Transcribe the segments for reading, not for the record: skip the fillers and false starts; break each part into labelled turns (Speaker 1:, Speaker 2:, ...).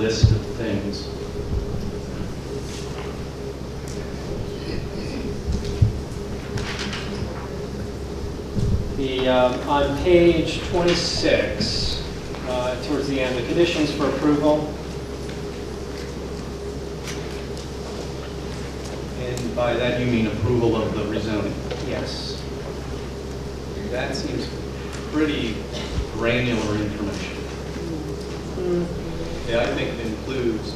Speaker 1: list of things.
Speaker 2: On page 26, towards the end, the conditions for approval.
Speaker 1: And by that you mean approval of the rezoning.
Speaker 2: Yes.
Speaker 1: That seems pretty granular information. Yeah, I think it includes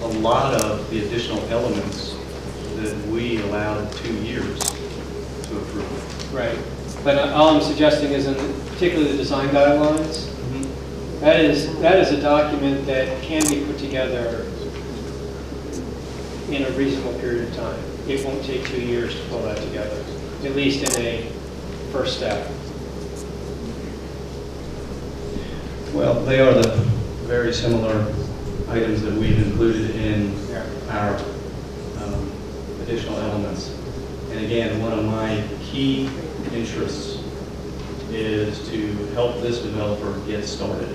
Speaker 1: a lot of the additional elements that we allowed 2 years to approve.
Speaker 2: Right. But all I'm suggesting is, in particularly the design guidelines, that is a document that can be put together in a reasonable period of time. It won't take 2 years to pull that together, at least in a first step.
Speaker 1: Well, they are the very similar items that we've included in our additional elements. And again, one of my key interests is to help this developer get started.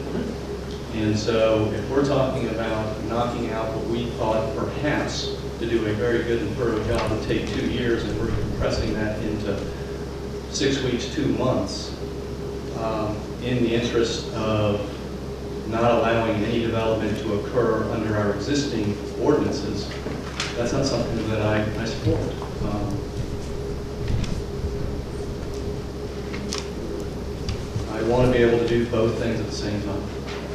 Speaker 1: And so if we're talking about knocking out what we thought perhaps to do a very good and thorough job would take 2 years, and we're compressing that into 6 weeks, 2 months, in the interest of not allowing any development to occur under our existing ordinances, that's not something that I support. I want to be able to do both things at the same time.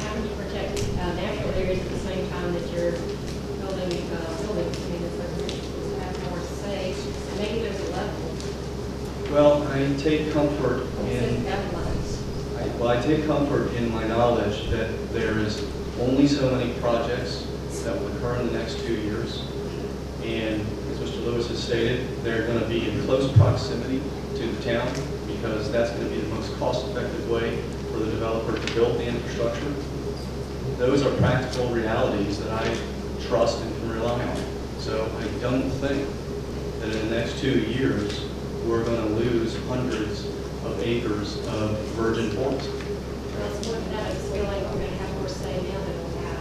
Speaker 3: How do you protect natural areas at the same time that you're building buildings? I mean, it's like you're supposed to have more say and make it as a level.
Speaker 1: Well, I take comfort in
Speaker 3: Guidelines.
Speaker 1: I take comfort in my knowledge that there is only so many projects that will occur in the next 2 years. And as Mr. Lewis has stated, they're going to be in close proximity to the town because that's going to be the most cost-effective way for the developer to build the infrastructure. Those are practical realities that I trust and can rely on. So I don't think that in the next 2 years, we're going to lose hundreds of acres of virgin forest.
Speaker 3: That's what that is. Feel like we're going to have more say now than we have.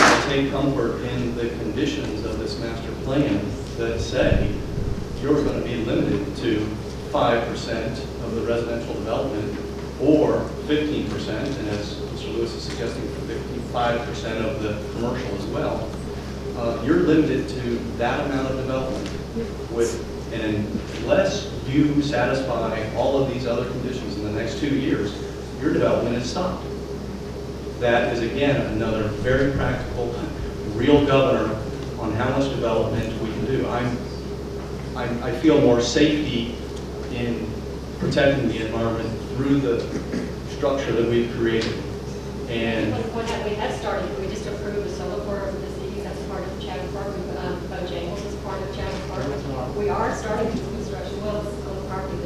Speaker 1: I take comfort in the conditions of this master plan that say you're going to be limited to 5% of the residential development or 15%, and as Mr. Lewis is suggesting, 55% of the commercial as well. You're limited to that amount of development and unless you satisfy all of these other conditions in the next 2 years, your development is stopped. That is, again, another very practical, real governor on how much development we can do. I feel more safety in protecting the environment through the structure that we've created. And
Speaker 3: we had started, we just approved a solar farm this evening. That's part of Chatham Park. Bojangles is part of Chatham Park. We are starting construction. Well, it's on the property.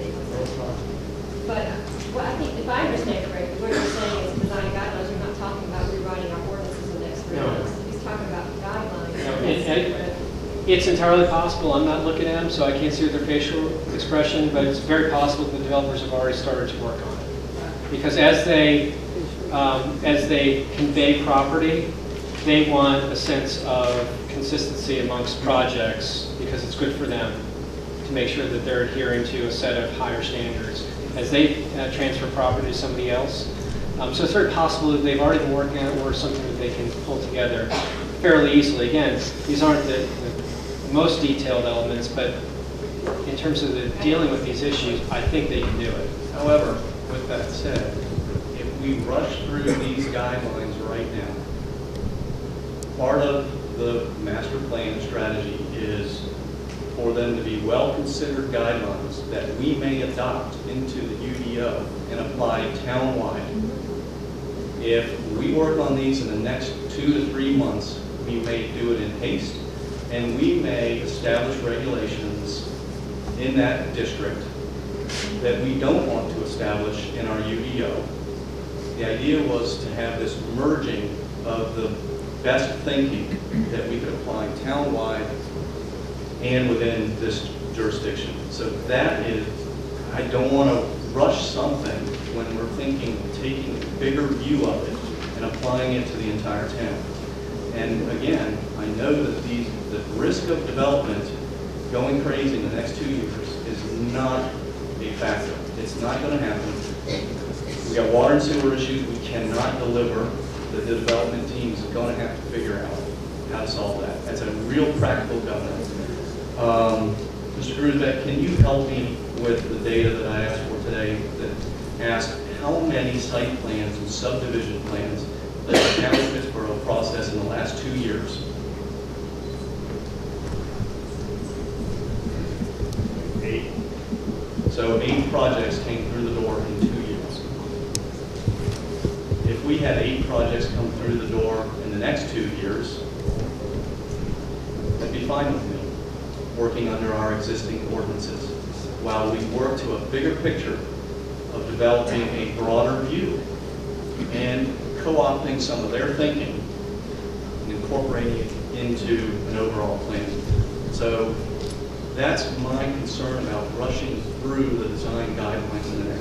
Speaker 3: But well, I think, if I understand correctly, what you're saying is design guidelines. You're not talking about rewriting our ordinances in the next 3 months. He's talking about guidelines.
Speaker 2: It's entirely possible. I'm not looking at them, so I can't see their facial expression, but it's very possible the developers have already started to work on it. Because as they convey property, they want a sense of consistency amongst projects because it's good for them to make sure that they're adhering to a set of higher standards as they transfer property to somebody else. So it's very possible that they've already been working on it or something that they can pull together fairly easily. Again, these aren't the most detailed elements, but in terms of dealing with these issues, I think they can do it.
Speaker 1: however, with that said, if we rush through these guidelines right now, part of the master plan strategy is for them to be well-considered guidelines that we may adopt into the UDO and apply town-wide. If we work on these in the next 2 to 3 months, we may do it in haste, and we may establish regulations in that district that we don't want to establish in our UDO. The idea was to have this merging of the best thinking that we could apply town-wide and within this jurisdiction. So that is, I don't want to rush something thinking of taking a bigger view of it and applying it to the entire town. And again, I know that the risk of development going crazy in the next 2 years is not a factor. It's not going to happen. We got water and sewer issues we cannot deliver. The development teams are going to have to figure out how to solve that. That's a real practical governance. Mr. Grusbeck, can you help me with the data that I asked for today that asked how many site plans and subdivision plans that the town of Pittsboro processed in the last 2 years? So 8 projects came through the door in 2 years. If we had 8 projects come through the door in the next 2 years, that'd be fine with me, working under our existing ordinances, while we work to a bigger picture of developing a broader view and co-opting some of their thinking and incorporating it into an overall plan. So that's my concern about rushing through the design guidelines in the